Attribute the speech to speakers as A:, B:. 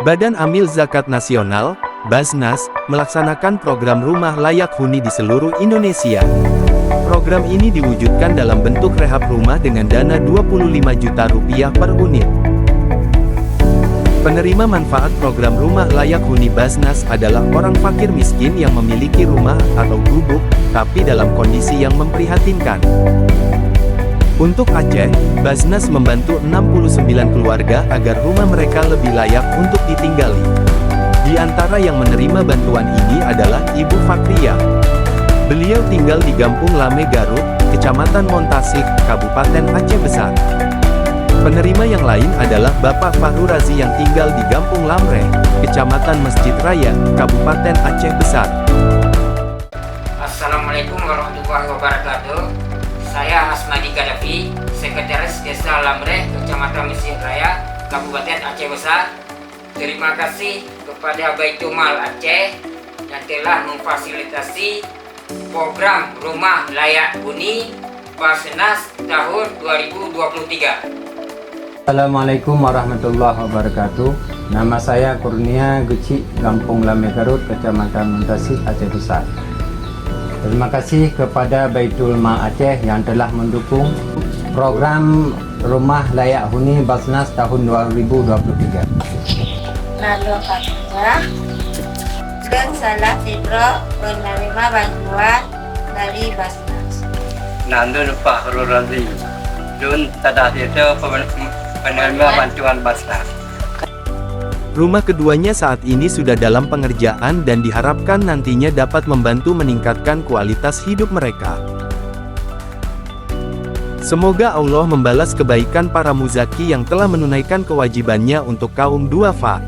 A: Badan Amil Zakat Nasional, Basnas, melaksanakan program rumah layak huni di seluruh Indonesia. Program ini diwujudkan dalam bentuk rehab rumah dengan dana Rp25 juta per unit. Penerima manfaat program rumah layak huni Basnas adalah orang fakir miskin yang memiliki rumah atau gubuk, tapi dalam kondisi yang memprihatinkan. Untuk Aceh, Basnas membantu 69 keluarga agar rumah mereka lebih layak untuk ditinggali. Di antara yang menerima bantuan ini adalah Ibu Fakriyah. Beliau tinggal di Gampung Lame Garut, Kecamatan Montasik, Kabupaten Aceh Besar. Penerima yang lain adalah Bapak Fahru Razi yang tinggal di Gampung Lamreh, Kecamatan Masjid Raya, Kabupaten Aceh Besar.
B: Assalamualaikum warahmatullahi wabarakatuh. Saya Asmadi Gaddafi, Sekretaris Desa Lamreh, Kecamatan Masjid Raya, Kabupaten Aceh Besar. Terima kasih kepada Baitul Mal Aceh yang telah memfasilitasi program Rumah Layak Huni Basnas tahun 2023.
C: Assalamualaikum warahmatullahi wabarakatuh. Nama saya Kurnia Guci, Gampung Lame Garut, Kecamatan Montasik, Aceh Besar. Terima kasih kepada Baitul Mal Aceh yang telah mendukung program Rumah Layak Huni Basnas tahun 2023.
D: Nalo Fakriyah dan salah Fitro penerima bantuan dari Basnas.
E: Nandun Fahru Razi dan Tadah itu penerima bantuan Basnas.
A: Rumah keduanya saat ini sudah dalam pengerjaan dan diharapkan nantinya dapat membantu meningkatkan kualitas hidup mereka. Semoga Allah membalas kebaikan para muzaki yang telah menunaikan kewajibannya untuk kaum duafa.